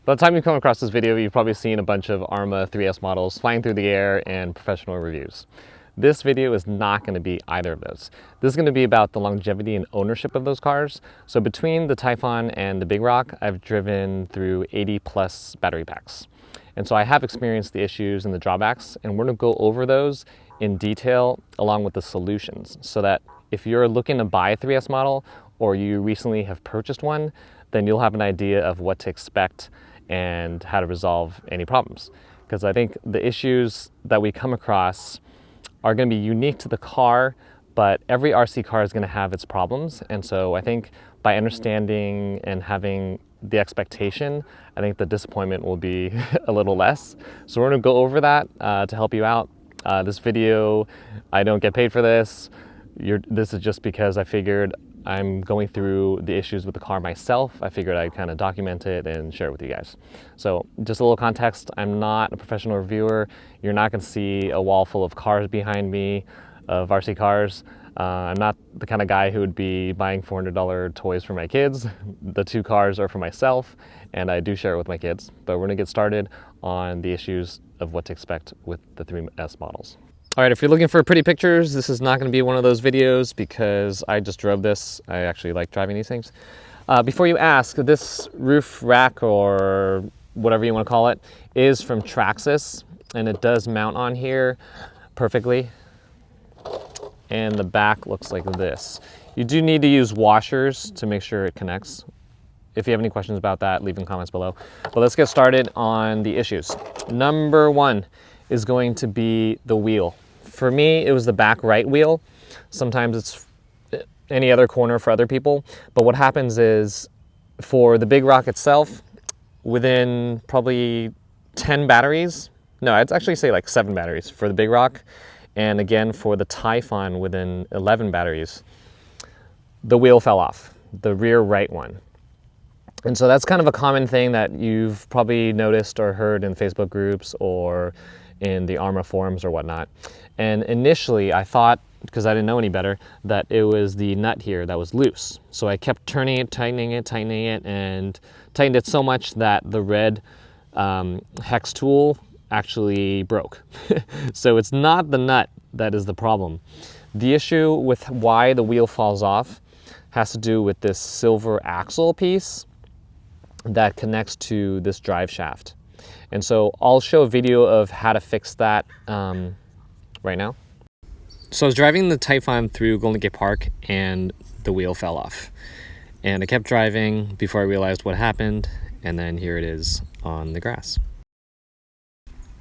By the time you come across this video, you've probably seen a bunch of Arrma 3S models flying through the air and professional reviews. This video is not going to be either of those. This is going to be about the longevity and ownership of those cars. So between the Typhon and the Big Rock, I've driven through 80 plus battery packs. And so I have experienced the issues and the drawbacks, and we're going to go over those in detail along with the solutions, so that if you're looking to buy a 3S model or you recently have purchased one, then you'll have an idea of what to expect and how to resolve any problems. Because I think the issues that we come across are going to be unique to the car, but every RC car is going to have its problems. And so I think by understanding and having the expectation, I think the disappointment will be a little less. So we're going to go over that to help you out. This video, I don't get paid for this. This is just because I figured I'm going through the issues with the car myself. I figured I'd kind of document it and share it with you guys. So just a little context, I'm not a professional reviewer. You're not going to see a wall full of cars behind me, of RC cars. I'm not the kind of guy who would be buying $400 toys for my kids. The two cars are for myself, and I do share it with my kids. But we're going to get started on the issues of what to expect with the 3S models. All right, if you're looking for pretty pictures, this is not going to be one of those videos because I just drove this. I actually like driving these things. Before you ask, this roof rack, or whatever you want to call it, is from Traxxas, and it does mount on here perfectly. And the back looks like this. You do need to use washers to make sure it connects. If you have any questions about that, leave in comments below. But let's get started on the issues. Number one is going to be the wheel. For me, it was the back right wheel. Sometimes it's any other corner for other people. But what happens is, for the Big Rock itself, within probably 10 batteries, no, I'd actually say like 7 batteries for the Big Rock. And again, for the Typhon, within 11 batteries, the wheel fell off, the rear right one. And so that's kind of a common thing that you've probably noticed or heard in Facebook groups or in the Arrma forums or whatnot. And initially I thought, because I didn't know any better, that it was the nut here that was loose. So I kept turning it, tightening it, and tightened it so much that the red hex tool actually broke. So it's not the nut that is the problem. The issue with why the wheel falls off has to do with this silver axle piece that connects to this drive shaft. And so I'll show a video of how to fix that right now. So I was driving the Typhon through Golden Gate Park and the wheel fell off. And I kept driving before I realized what happened, and then here it is on the grass.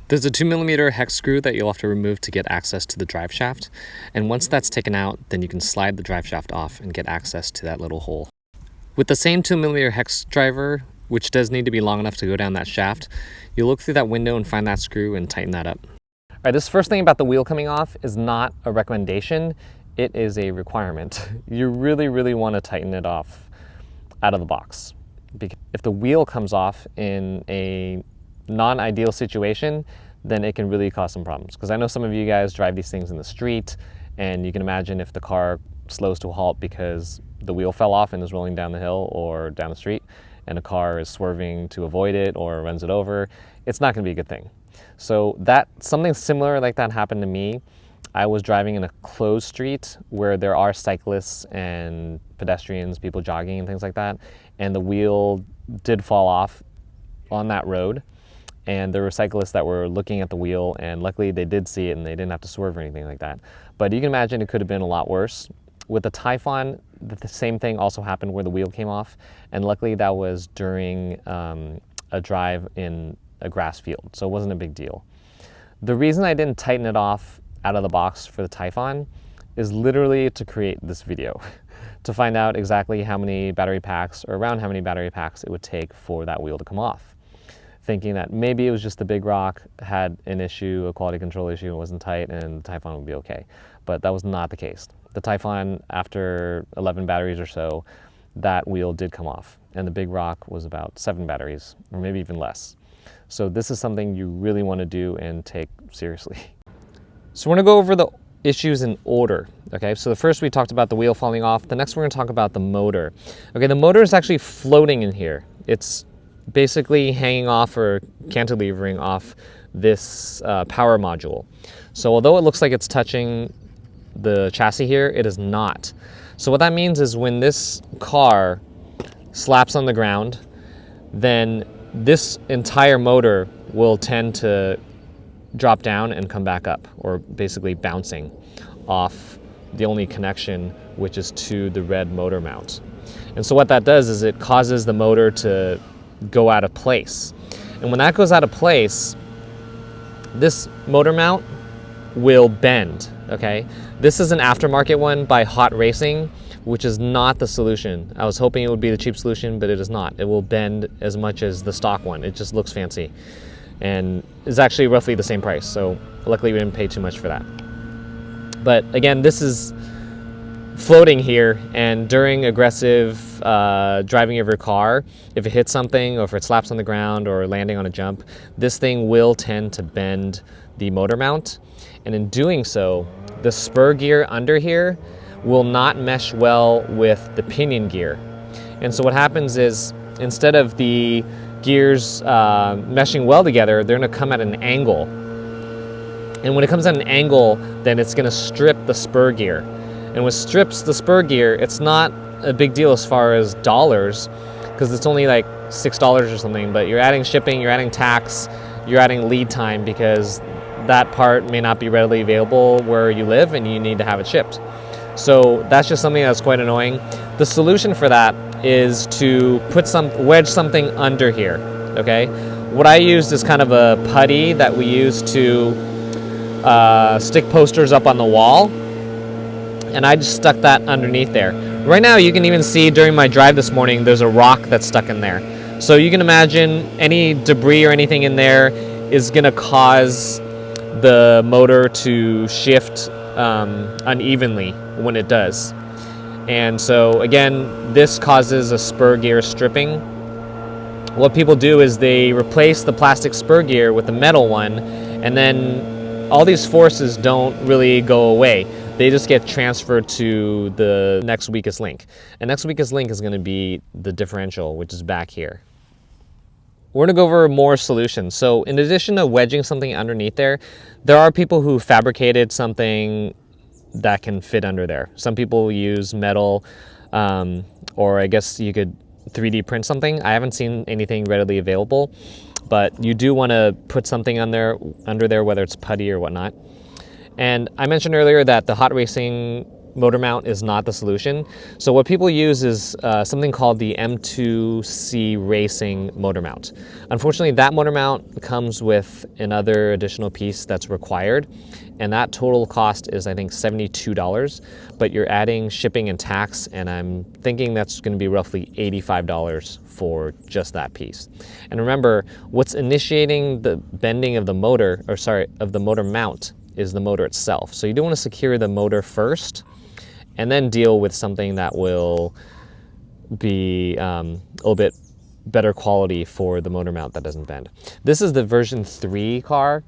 There's a 2mm hex screw that you'll have to remove to get access to the drive shaft. And once that's taken out, then you can slide the drive shaft off and get access to that little hole. With the same 2mm hex driver, which does need to be long enough to go down that shaft, you'll look through that window and find that screw and tighten that up. All right, this first thing about the wheel coming off is not a recommendation, it is a requirement. You really, really want to tighten it off out of the box. Because if the wheel comes off in a non-ideal situation, then it can really cause some problems. Because I know some of you guys drive these things in the street, and you can imagine if the car slows to a halt because the wheel fell off and is rolling down the hill or down the street, and a car is swerving to avoid it or runs it over, it's not going to be a good thing. So something similar like that happened to me. I was driving in a closed street where there are cyclists and pedestrians, people jogging and things like that, and the wheel did fall off on that road. And there were cyclists that were looking at the wheel, and luckily they did see it and they didn't have to swerve or anything like that. But you can imagine it could have been a lot worse. With the Typhon, the same thing also happened where the wheel came off, and luckily that was during a drive in a grass field, so it wasn't a big deal. The reason I didn't tighten it off out of the box for the Typhon is literally to create this video, to find out exactly how many battery packs, or around how many battery packs it would take for that wheel to come off. Thinking that maybe it was just the Big Rock had an issue, a quality control issue, and wasn't tight, and the Typhon would be okay. But that was not the case. The Typhon, after 11 batteries or so, that wheel did come off, and the Big Rock was about 7 batteries, or maybe even less. So this is something you really want to do and take seriously. So we're going to go over the issues in order. Okay, so the first we talked about the wheel falling off. The next we're going to talk about the motor. Okay, the motor is actually floating in here. It's basically hanging off or cantilevering off this power module. So although it looks like it's touching the chassis here, it is not. So what that means is when this car slaps on the ground, then this entire motor will tend to drop down and come back up, or basically bouncing off the only connection, which is to the red motor mount. And so what that does is it causes the motor to go out of place. And when that goes out of place, this motor mount will bend, okay? This is an aftermarket one by Hot Racing, which is not the solution. I was hoping it would be the cheap solution, but it is not. It will bend as much as the stock one. It just looks fancy and is actually roughly the same price. So luckily we didn't pay too much for that. But again, this is floating here, and during aggressive driving of your car, if it hits something or if it slaps on the ground or landing on a jump, this thing will tend to bend the motor mount. And in doing so, the spur gear under here will not mesh well with the pinion gear. And so what happens is, instead of the gears meshing well together, they're going to come at an angle. And when it comes at an angle, then it's going to strip the spur gear. And what strips the spur gear, it's not a big deal as far as dollars, because it's only like $6 or something, but you're adding shipping, you're adding tax, you're adding lead time, because that part may not be readily available where you live and you need to have it shipped. So that's just something that's quite annoying. The solution for that is to wedge something under here, okay? What I used is kind of a putty that we use to stick posters up on the wall, and I just stuck that underneath there. Right now you can even see during my drive this morning there's a rock that's stuck in there. So you can imagine any debris or anything in there is going to cause the motor to shift unevenly when it does. And so again, this causes a spur gear stripping. What people do is they replace the plastic spur gear with the metal one, and then all these forces don't really go away. They just get transferred to the next weakest link. And next weakest link is going to be the differential, which is back here. We're going to go over more solutions. So in addition to wedging something underneath there are people who fabricated something that can fit under there. Some people use metal, or I guess you could 3D print something. I haven't seen anything readily available, but you do want to put something under there, whether it's putty or whatnot. And I mentioned earlier that the Hot Racing motor mount is not the solution. So what people use is something called the M2C Racing motor mount. Unfortunately, that motor mount comes with another additional piece that's required, and that total cost is, I think, $72, but you're adding shipping and tax, and I'm thinking that's going to be roughly $85 for just that piece. And remember, what's initiating the bending of the motor, of the motor mount, is the motor itself. So you do want to secure the motor first and then deal with something that will be a little bit better quality for the motor mount that doesn't bend. This is the version 3 car.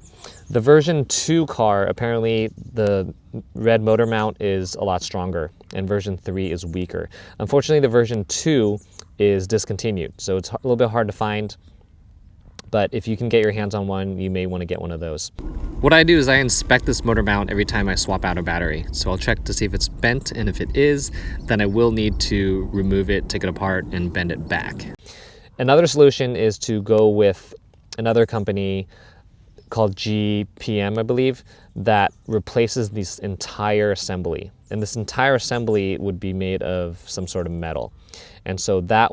The version 2 car, apparently the red motor mount is a lot stronger and version 3 is weaker. Unfortunately, the version 2 is discontinued, so it's a little bit hard to find. But if you can get your hands on one, you may want to get one of those. What I do is I inspect this motor mount every time I swap out a battery. So I'll check to see if it's bent, and if it is, then I will need to remove it, take it apart, and bend it back. Another solution is to go with another company called GPM, I believe, that replaces this entire assembly. And this entire assembly would be made of some sort of metal. And so that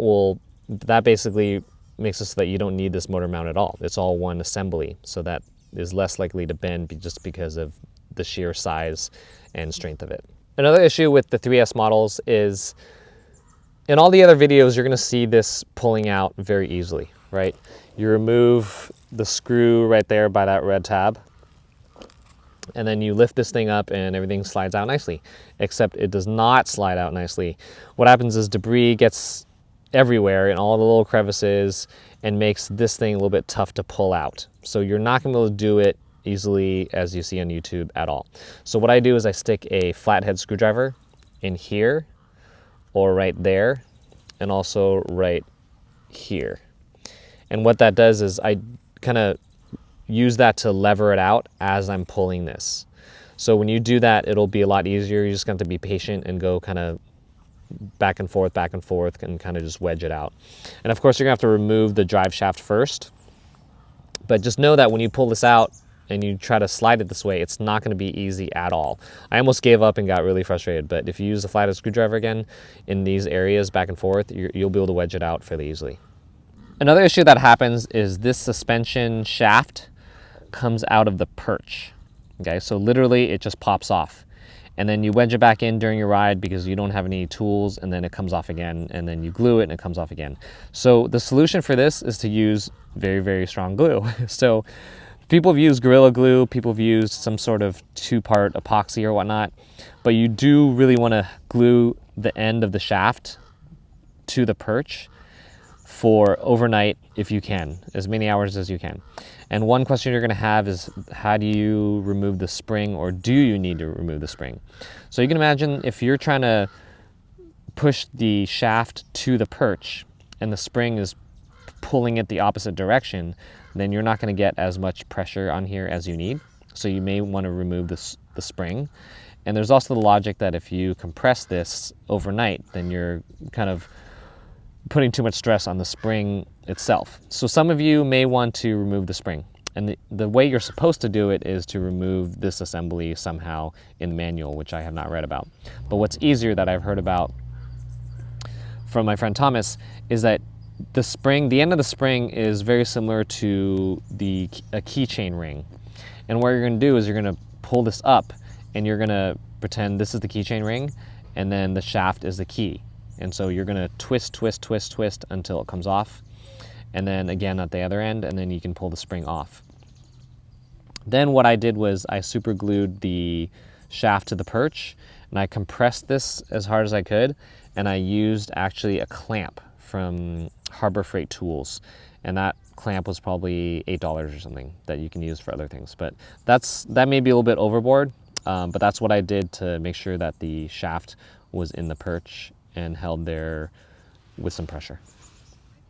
basically makes it so that you don't need this motor mount at all. It's all one assembly, so that is less likely to bend just because of the sheer size and strength of it. Another issue with the 3S models is, in all the other videos, you're going to see this pulling out very easily, right? You remove the screw right there by that red tab, and then you lift this thing up and everything slides out nicely, except it does not slide out nicely. What happens is debris gets everywhere in all the little crevices and makes this thing a little bit tough to pull out. So you're not going to be able to do it easily as you see on YouTube at all. So what I do is I stick a flathead screwdriver in here, or right there, and also right here. And what that does is I kind of use that to lever it out as I'm pulling this. So when you do that, it'll be a lot easier. You just have to be patient and go kind of back and forth, and kind of just wedge it out. And of course, you're gonna have to remove the drive shaft first. But just know that when you pull this out and you try to slide it this way, it's not gonna be easy at all. I almost gave up and got really frustrated, but if you use the flathead screwdriver again in these areas back and forth, you'll be able to wedge it out fairly easily. Another issue that happens is this suspension shaft comes out of the perch. Okay, so literally it just pops off. And then you wedge it back in during your ride because you don't have any tools, and then it comes off again, and then you glue it and it comes off again. So the solution for this is to use very, very strong glue. So people have used Gorilla Glue, people have used some sort of 2-part epoxy or whatnot, but you do really want to glue the end of the shaft to the perch for overnight if you can, as many hours as you can. And one question you're going to have is, how do you remove the spring, or do you need to remove the spring? So you can imagine if you're trying to push the shaft to the perch and the spring is pulling it the opposite direction, then you're not going to get as much pressure on here as you need. So you may want to remove the spring. And there's also the logic that if you compress this overnight, then you're kind of putting too much stress on the spring itself. So some of you may want to remove the spring. And the way you're supposed to do it is to remove this assembly somehow in the manual, which I have not read about. But what's easier that I've heard about from my friend Thomas is that the spring, the end of the spring is very similar to a keychain ring. And what you're going to do is you're going to pull this up and you're going to pretend this is the keychain ring and then the shaft is the key. And so you're gonna twist until it comes off. And then again at the other end, and then you can pull the spring off. Then what I did was I super glued the shaft to the perch and I compressed this as hard as I could. And I used actually a clamp from Harbor Freight Tools. And that clamp was probably $8 or something that you can use for other things. But that may be a little bit overboard, but that's what I did to make sure that the shaft was in the perch and held there with some pressure.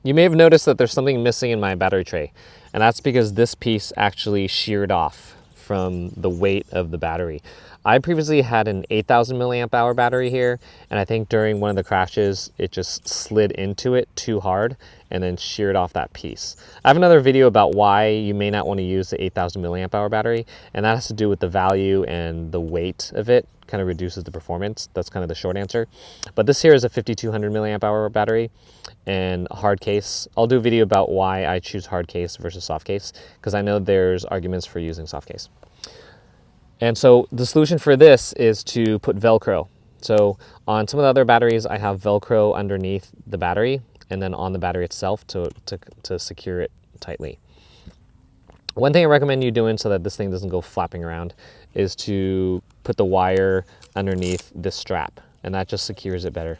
You may have noticed that there's something missing in my battery tray, and that's because this piece actually sheared off from the weight of the battery. I previously had an 8,000 milliamp hour battery here, and I think during one of the crashes, it just slid into it too hard and then sheared off that piece. I have another video about why you may not want to use the 8,000 milliamp hour battery, and that has to do with the value and the weight of it. Kind of reduces the performance. That's kind of the short answer. But this here is a 5,200 milliamp hour battery and a hard case. I'll do a video about why I choose hard case versus soft case, because I know there's arguments for using soft case. And so the solution for this is to put Velcro. So on some of the other batteries, I have Velcro underneath the battery and then on the battery itself to secure it tightly. One thing I recommend you doing so that this thing doesn't go flapping around is to put the wire underneath this strap, and that just secures it better.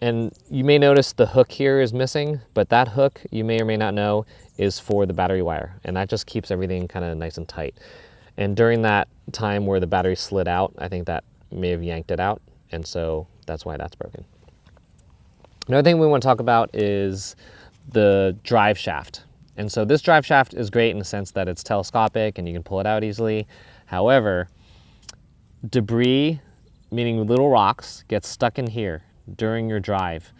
And you may notice the hook here is missing, but that hook, you may or may not know, is for the battery wire, and that just keeps everything kind of nice and tight. And during that time where the battery slid out, I think that may have yanked it out, and so that's why that's broken. Another thing we want to talk about is the drive shaft. And so this drive shaft is great in the sense that it's telescopic and you can pull it out easily. However, debris, meaning little rocks, get stuck in here during your drive.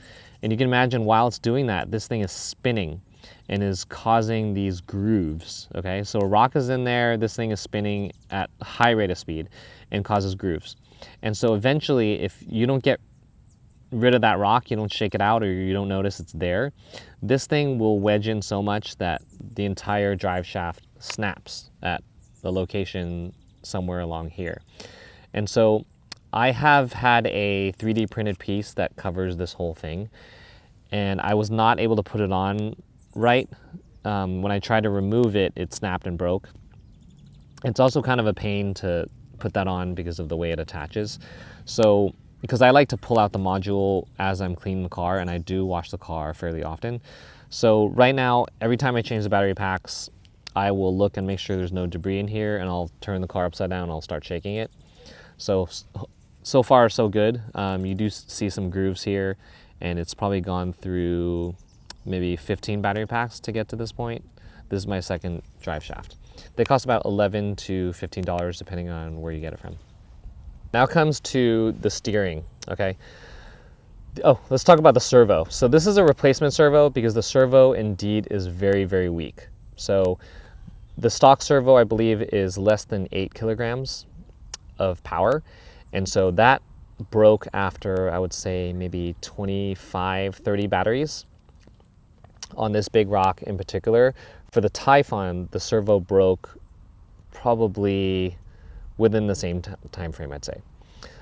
And you can imagine while it's doing that, this thing is spinning and is causing these grooves, okay? So a rock is in there, this thing is spinning at a high rate of speed and causes grooves. And so eventually, if you don't get rid of that rock, you don't shake it out or you don't notice it's there, this thing will wedge in so much that the entire drive shaft snaps at the location somewhere along here. And so I have had a 3D printed piece that covers this whole thing, and I was not able to put it on right. When I tried to remove it, it snapped and broke. It's also kind of a pain to put that on because of the way it attaches. So, because I like to pull out the module as I'm cleaning the car, and I do wash the car fairly often. So right now, every time I change the battery packs, I will look and make sure there's no debris in here, and I'll turn the car upside down and I'll start shaking it. So far so good. You do see some grooves here, and it's probably gone through maybe 15 battery packs to get to this point. This is my second drive shaft. They cost about $11 to $15 depending on where you get it from. Now comes to the steering, okay? Oh, let's talk about the servo. So this is a replacement servo because the servo indeed is very, very weak. So the stock servo, I believe, is less than 8 kilograms of power. And so that broke after, I would say, maybe 25, 30 batteries on this big rock in particular. For the Typhon, the servo broke probably within the same time frame, I'd say.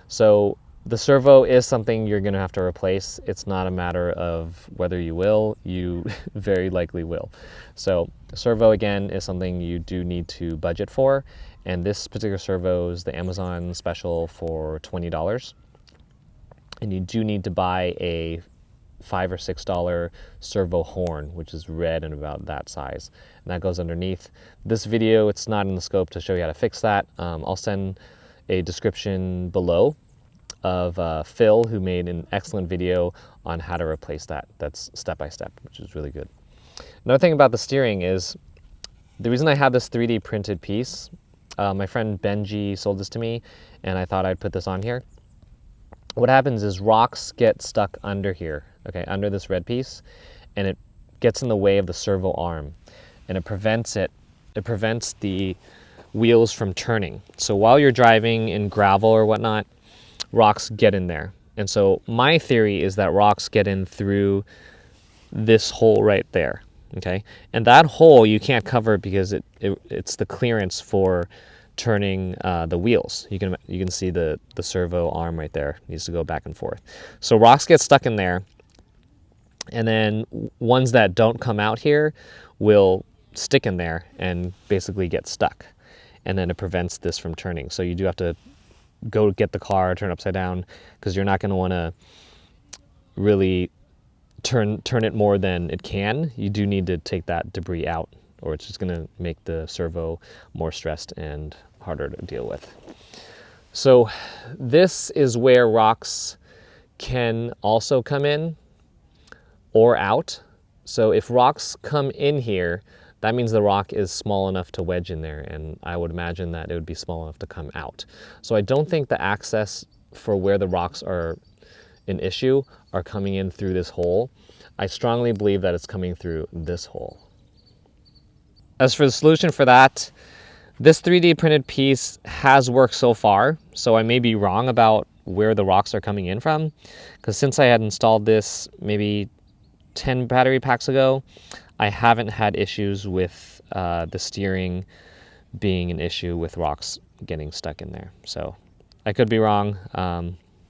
So the servo is something you're going to have to replace. It's not a matter of whether you will, you very likely will. So servo, again, is something you do need to budget for. And this particular servo is the Amazon special for $20. And you do need to buy a $5 or $6 servo horn, which is red and about that size, and that goes underneath. This video, it's not in the scope to show you how to fix that. I'll send a description below of Phil, who made an excellent video on how to replace that. That's step by step, which is really good. Another thing about the steering is the reason I have this 3D printed piece. My friend Benji sold this to me, and I thought I'd put this on here. What happens is rocks get stuck under here, okay, under this red piece, and it gets in the way of the servo arm, and it prevents the wheels from turning. So while you're driving in gravel or whatnot, rocks get in there. And so my theory is that rocks get in through this hole right there, okay? And that hole you can't cover because it's the clearance for turning the wheels. You can see the servo arm right there needs to go back and forth. So rocks get stuck in there, and then ones that don't come out here will stick in there and basically get stuck, and then it prevents this from turning. So you do have to go get the car, turn upside down, because you're not going to want to really turn it more than it can. You do need to take that debris out, or it's just going to make the servo more stressed and harder to deal with. So this is where rocks can also come in or out. So if rocks come in here, that means the rock is small enough to wedge in there, and I would imagine that it would be small enough to come out. So I don't think the access for where the rocks are an issue are coming in through this hole. I strongly believe that it's coming through this hole. As for the solution for that, this 3D printed piece has worked so far, so I may be wrong about where the rocks are coming in from, because since I had installed this maybe 10 battery packs ago, I haven't had issues with the steering being an issue with rocks getting stuck in there. So I could be wrong.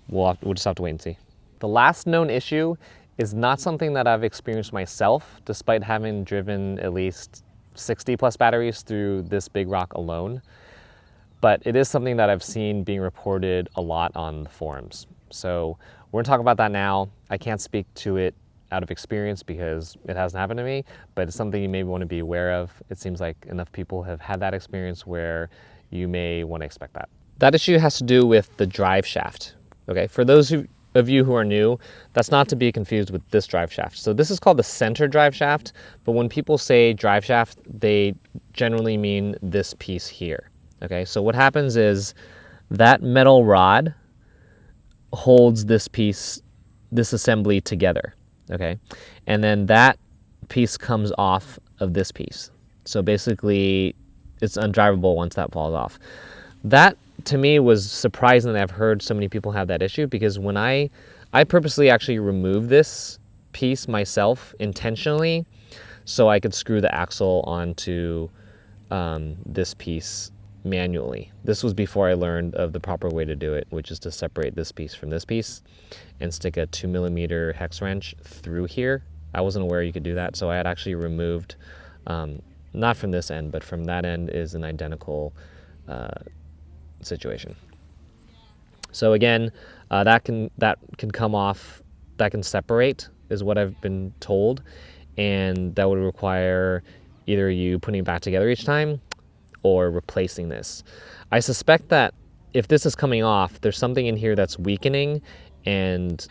We'll just have to wait and see. The last known issue is not something that I've experienced myself, despite having driven at least 60 plus batteries through this big rock alone. But it is something that I've seen being reported a lot on the forums. So we're gonna talk about that now. I can't speak to it out of experience because it hasn't happened to me, but it's something you may want to be aware of. It seems like enough people have had that experience where you may want to expect that. That issue has to do with the drive shaft. Okay, for those of you who are new, that's not to be confused with this drive shaft. So this is called the center drive shaft, but when people say drive shaft, they generally mean this piece here. Okay, so what happens is that metal rod holds this piece, this assembly together. Okay, and then that piece comes off of this piece. So basically it's undrivable once that falls off. That to me was surprising that I've heard so many people have that issue, because when I purposely actually removed this piece myself intentionally so I could screw the axle onto this piece manually. This was before I learned of the proper way to do it, which is to separate this piece from this piece and stick a 2mm hex wrench through here. I wasn't aware you could do that, so I had actually removed, not from this end, but from that end is an identical situation. So again, that can come off, that can separate, is what I've been told, and that would require either you putting it back together each time or replacing this. I suspect that if this is coming off, there's something in here that's weakening, and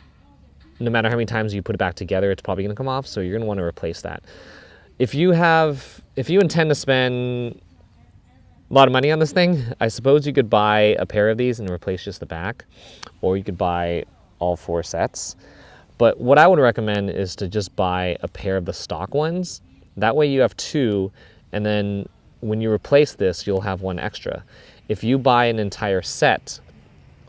no matter how many times you put it back together, it's probably going to come off. So you're going to want to replace that. If you intend to spend a lot of money on this thing, I suppose you could buy a pair of these and replace just the back, or you could buy all 4 sets. But what I would recommend is to just buy a pair of the stock ones. That way you have 2, and then when you replace this, you'll have 1 extra. If you buy an entire set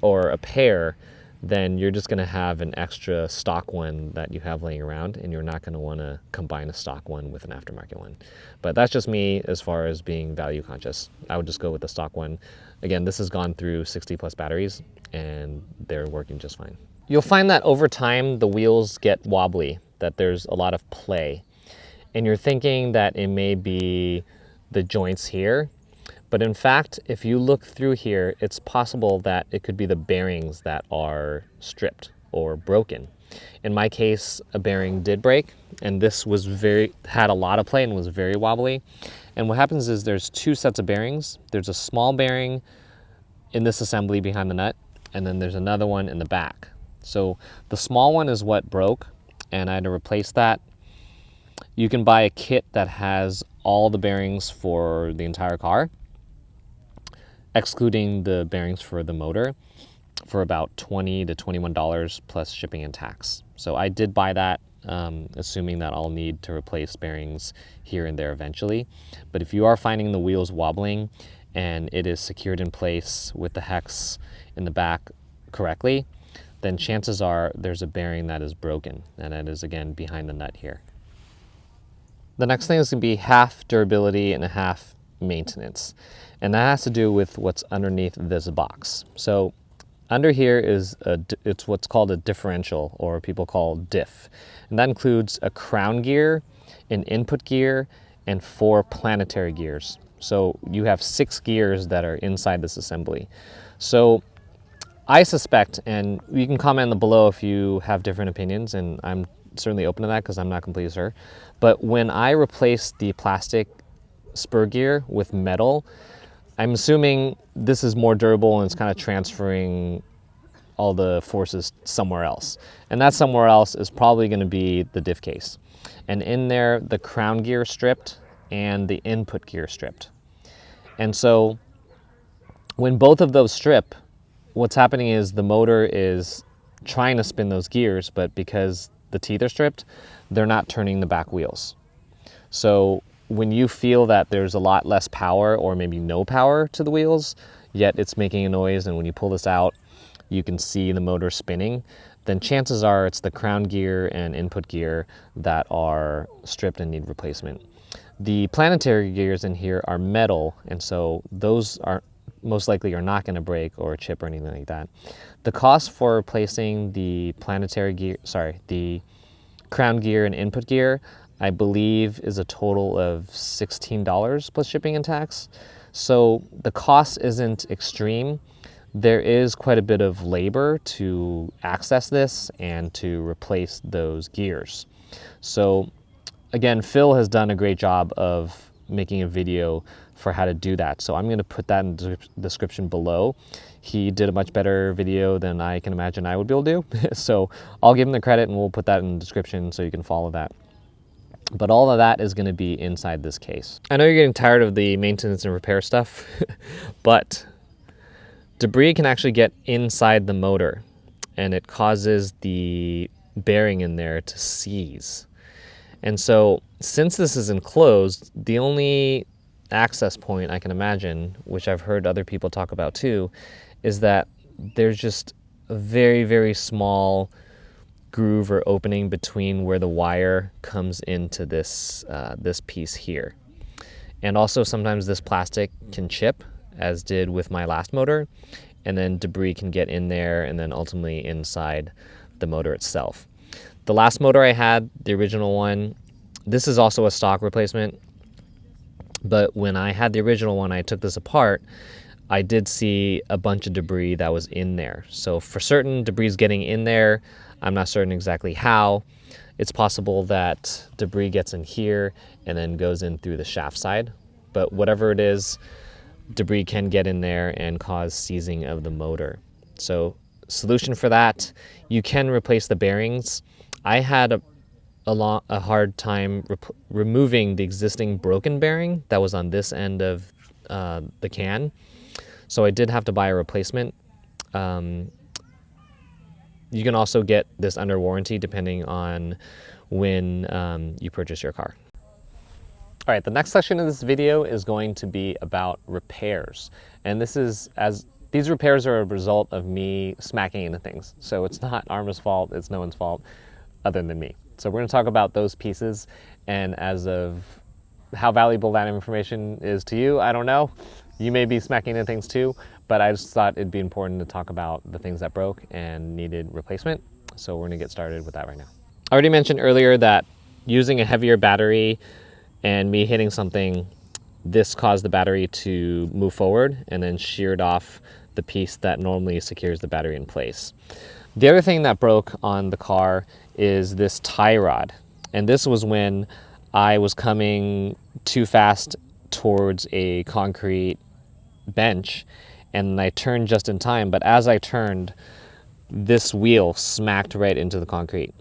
or a pair, then you're just going to have an extra stock one that you have laying around, and you're not going to want to combine a stock one with an aftermarket one. But that's just me as far as being value conscious. I would just go with the stock one. Again, this has gone through 60 plus batteries and they're working just fine. You'll find that over time the wheels get wobbly, that there's a lot of play, and you're thinking that it may be the joints here. But in fact, if you look through here, it's possible that it could be the bearings that are stripped or broken. In my case, a bearing did break, and this was had a lot of play and was very wobbly. And what happens is there's 2 sets of bearings. There's a small bearing in this assembly behind the nut, and then there's another one in the back. So the small one is what broke, and I had to replace that. You can buy a kit that has all the bearings for the entire car, excluding the bearings for the motor, for about $20 to $21 plus shipping and tax. So I did buy that, assuming that I'll need to replace bearings here and there eventually. But if you are finding the wheels wobbling and it is secured in place with the hex in the back correctly, then chances are there's a bearing that is broken, and that is, again, behind the nut here. The next thing is going to be half durability and a half maintenance, and that has to do with what's underneath this box. So under here is it's what's called a differential, or people call diff, and that includes a crown gear, an input gear, and 4 planetary gears. So you have 6 gears that are inside this assembly. So I suspect, and you can comment below if you have different opinions, and I'm certainly open to that because I'm not completely sure, but when I replace the plastic spur gear with metal, I'm assuming this is more durable and it's kind of transferring all the forces somewhere else. And that somewhere else is probably going to be the diff case. And in there, the crown gear stripped and the input gear stripped. And so when both of those strip, what's happening is the motor is trying to spin those gears, but because the teeth are stripped, they're not turning the back wheels. So when you feel that there's a lot less power or maybe no power to the wheels, yet it's making a noise, and when you pull this out, you can see the motor spinning, then chances are it's the crown gear and input gear that are stripped and need replacement. The planetary gears in here are metal, and so those are most likely are not going to break or chip or anything like that. The cost for replacing the planetary gear, the crown gear and input gear, I believe is a total of $16 plus shipping and tax. So the cost isn't extreme. There is quite a bit of labor to access this and to replace those gears. So again, Phil has done a great job of making a video for how to do that. So I'm going to put that in the description below. He did a much better video than I can imagine I would be able to do. So I'll give him the credit, and we'll put that in the description so you can follow that. But all of that is going to be inside this case. I know you're getting tired of the maintenance and repair stuff, but debris can actually get inside the motor, and it causes the bearing in there to seize. And so since this is enclosed, the only access point I can imagine, which I've heard other people talk about too, is that there's just a very, very small groove or opening between where the wire comes into this this piece here. And also sometimes this plastic can chip, as did with my last motor, and then debris can get in there and then ultimately inside the motor itself. The last motor I had, the original one, this is also a stock replacement, but when I had the original one, I took this apart, I did see a bunch of debris that was in there. So for certain, debris is getting in there. I'm not certain exactly how. It's possible that debris gets in here and then goes in through the shaft side. But whatever it is, debris can get in there and cause seizing of the motor. So solution for that. You can replace the bearings. I had a hard time removing the existing broken bearing that was on this end of the can, so I did have to buy a replacement. You can also get this under warranty depending on when you purchase your car. All right, the next section of this video is going to be about repairs. And these repairs are a result of me smacking into things. So it's not Arrma's fault, it's no one's fault other than me. So we're gonna talk about those pieces, and as of how valuable that information is to you, I don't know. You may be smacking into things too, but I just thought it'd be important to talk about the things that broke and needed replacement. So we're gonna get started with that right now. I already mentioned earlier that using a heavier battery and me hitting something, this caused the battery to move forward and then sheared off the piece that normally secures the battery in place. The other thing that broke on the car is this tie rod. And this was when I was coming too fast towards a concrete bench and I turned just in time, but as I turned, this wheel smacked right into the concrete.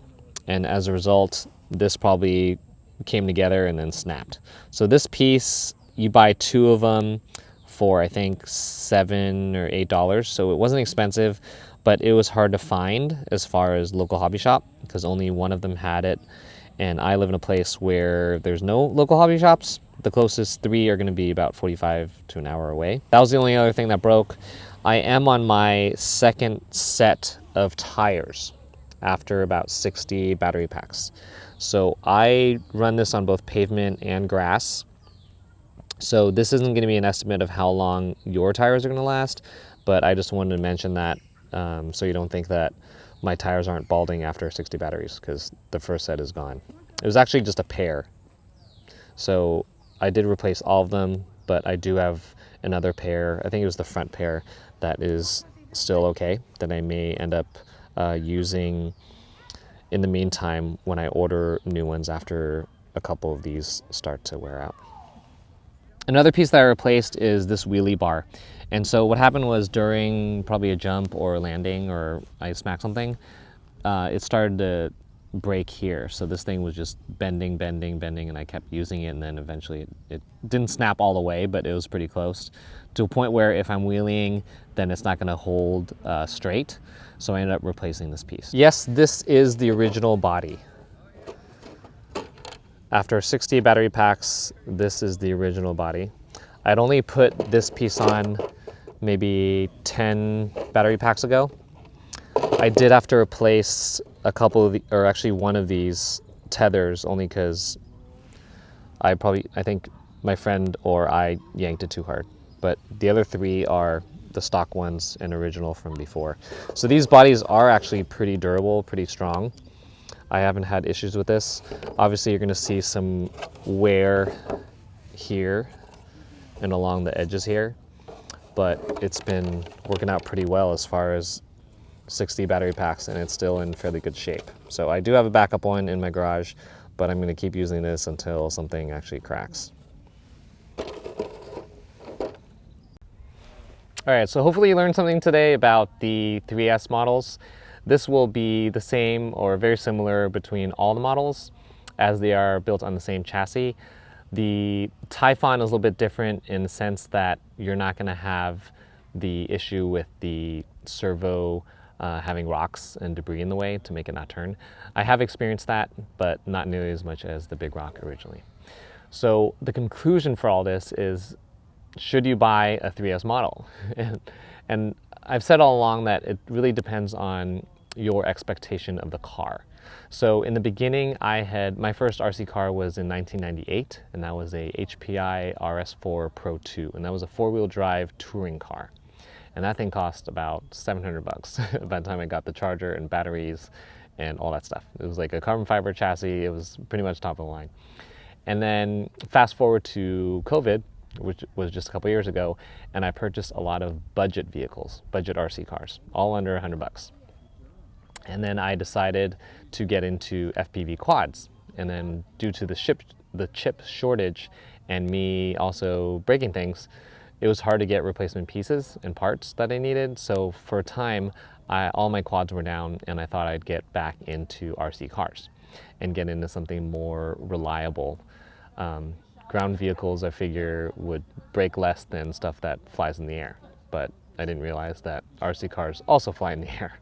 And as a result, this probably came together and then snapped. So this piece, you buy 2 of them for I think $7 or $8. So it wasn't expensive, but it was hard to find as far as local hobby shop because only one of them had it. And I live in a place where there's no local hobby shops. The closest 3 are gonna be about 45 to an hour away. That was the only other thing that broke. I am on my second set of tires after about 60 battery packs. So I run this on both pavement and grass. So this isn't going to be an estimate of how long your tires are going to last, but I just wanted to mention that so you don't think that my tires aren't balding after 60 batteries, because the first set is gone. It was actually just a pair. So I did replace all of them, but I do have another pair, I think it was the front pair, that is still okay, that I may end up using in the meantime when I order new ones after a couple of these start to wear out. Another piece that I replaced is this wheelie bar. And so what happened was during probably a jump or a landing or I smacked something, it started to break here. So this thing was just bending, and I kept using it, and then eventually it didn't snap all the way, but it was pretty close to a point where if I'm wheeling, then it's not gonna hold straight. So I ended up replacing this piece. Yes, this is the original body. After 60 battery packs, this is the original body. I'd only put this piece on maybe 10 battery packs ago. I did have to replace a couple of or actually one of these tethers, only because I think my friend or I yanked it too hard. But the other 3 are the stock ones and original from before. So these bodies are actually pretty durable, pretty strong. I haven't had issues with this. Obviously you're gonna see some wear here and along the edges here, but it's been working out pretty well as far as 60 battery packs, and it's still in fairly good shape. So I do have a backup one in my garage, but I'm gonna keep using this until something actually cracks. All right, so hopefully you learned something today about the 3S models. This will be the same or very similar between all the models as they are built on the same chassis. The Typhon is a little bit different in the sense that you're not gonna have the issue with the servo having rocks and debris in the way to make it not turn. I have experienced that, but not nearly as much as the big rock originally. So the conclusion for all this is, should you buy a 3S model? And I've said all along that it really depends on your expectation of the car. So in the beginning, my first RC car was in 1998, and that was a HPI RS4 Pro 2, and that was a 4-wheel drive touring car. And that thing cost about 700 bucks by the time I got the charger and batteries and all that stuff. It was like a carbon fiber chassis. It was pretty much top of the line. And then fast forward to COVID, which was just a couple years ago, and I purchased a lot of budget vehicles, budget RC cars, all under 100 bucks. And then I decided to get into FPV quads. And then due to the chip shortage and me also breaking things, it was hard to get replacement pieces and parts that I needed. So for a time, all my quads were down, and I thought I'd get back into RC cars and get into something more reliable. Ground vehicles, I figure, would break less than stuff that flies in the air, but I didn't realize that RC cars also fly in the air.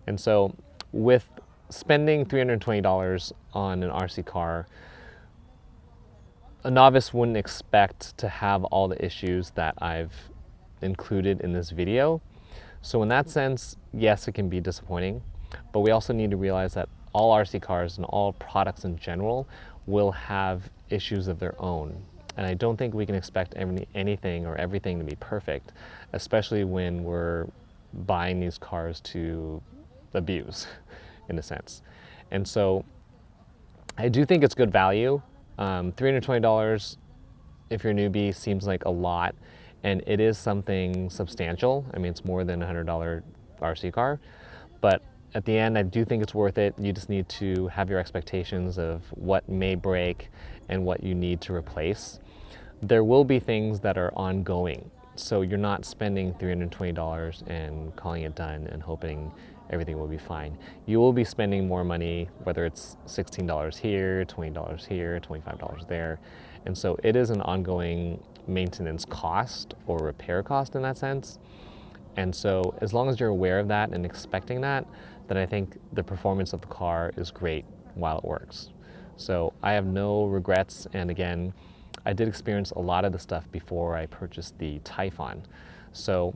And so with spending $320 on an RC car, a novice wouldn't expect to have all the issues that I've included in this video. So in that sense, yes, it can be disappointing, but we also need to realize that all RC cars and all products in general will have issues of their own. And I don't think we can expect anything or everything to be perfect, especially when we're buying these cars to abuse, in a sense. And so I do think it's good value. $320 if you're a newbie seems like a lot, and it is something substantial. I mean, it's more than a $100 RC car, but at the end, I do think it's worth it. You just need to have your expectations of what may break and what you need to replace. There will be things that are ongoing, so you're not spending $320 and calling it done and hoping everything will be fine. You will be spending more money, whether it's $16 here, $20 here, $25 there. And so it is an ongoing maintenance cost or repair cost in that sense. And so as long as you're aware of that and expecting that, then I think the performance of the car is great while it works. So I have no regrets. And again, I did experience a lot of the stuff before I purchased the Typhon. So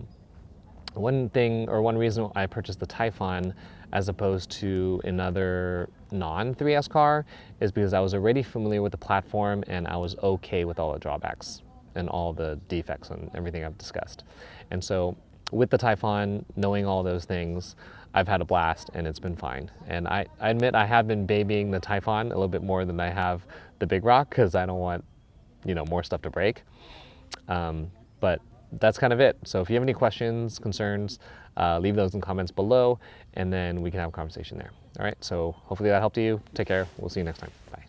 one reason I purchased the Typhon as opposed to another non-3S car is because I was already familiar with the platform and I was okay with all the drawbacks and all the defects and everything I've discussed. And so with the Typhon, knowing all those things, I've had a blast and it's been fine. And I admit I have been babying the Typhon a little bit more than I have the Big Rock because I don't want, more stuff to break. But that's kind of it. So if you have any questions, concerns, leave those in comments below, and then we can have a conversation there. All right, so hopefully that helped you. Take care. We'll see you next time. Bye.